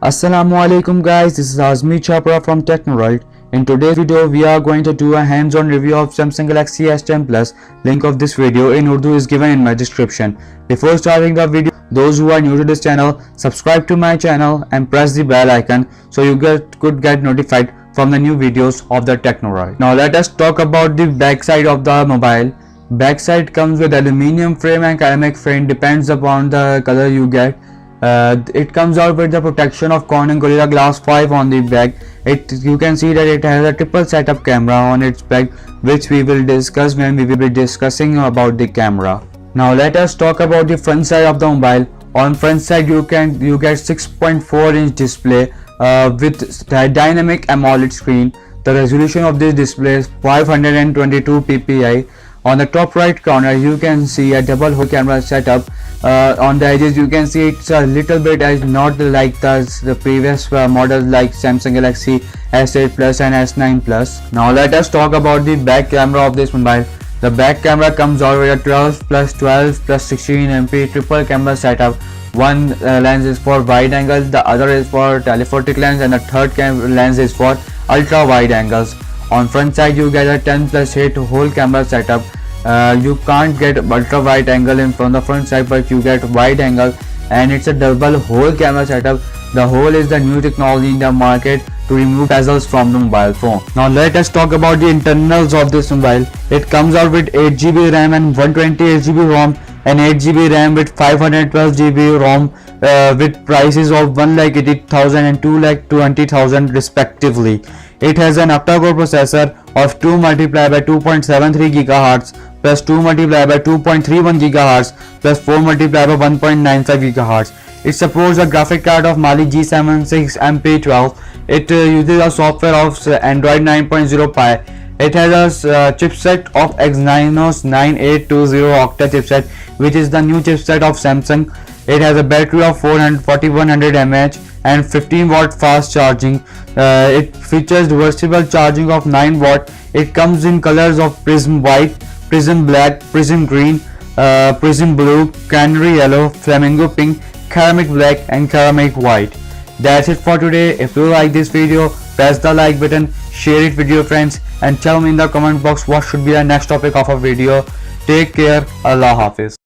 Assalamu alaikum guys, this is Azmi Chopra from Technoworld. In today's video, we are going to do a hands-on review of Samsung Galaxy S10 Plus. Link of this video in Urdu is given in my description. Before starting the video, those who are new to this channel, subscribe to my channel and press the bell icon so you could get notified from the new videos of the Technoworld. Now let us talk about the back side of the mobile. Back side comes with aluminium frame and ceramic frame, depends upon the color you get. It comes out with the protection of Corning Gorilla Glass 5 on the back. You can see that it has a triple setup camera on its back, which we will discuss when we will be discussing about the camera. Now let us talk about the front side of the mobile. On front side you get 6.4-inch display with dynamic Amoled screen. The resolution of this display is 522 ppi. On the top right corner you can see a double hole camera setup. On the edges you can see it's a little bit as not like the previous models like Samsung Galaxy S8 Plus and S9 Plus. Now let us talk about the back camera of this mobile. The back camera comes out with a 12 plus 12 plus 16 MP triple camera setup. One lens is for wide angles, the other is for telephotic lens, and the third lens is for ultra wide angles. On front side you get a 10 plus 8 whole camera setup. You can't get ultra wide angle from the front side, but you get wide angle, and it's a double hole camera setup. The hole is the new technology in the market to remove bezels from the mobile phone. Now let us talk about the internals of this mobile. It comes out with 8GB RAM and 128GB ROM, and 8GB RAM with 512GB ROM with prices of 1,80,000 and 2,20,000 respectively. It has an octa-core processor of 2 multiplied by 2.73 GHz plus 2 multiplied by 2.31 GHz plus 4 multiplied by 1.95 GHz. It supports a graphic card of MaH G76 MP12. It uses a software of Android 9.0 Pie. It has a chipset of EXYNOS 9820 Octa chipset, which is the new chipset of Samsung. It has a battery of 4100 mAh and 15 watt fast charging. It features reversible charging of 9 watt. It comes in colors of prism white, prism black, prism green, prism blue, canary yellow, flamingo pink, ceramic black and ceramic white. That's it for today. If you like this video, press the like button, share it with your friends, and tell me in the comment box what should be the next topic of a video. Take care. Allah Hafiz.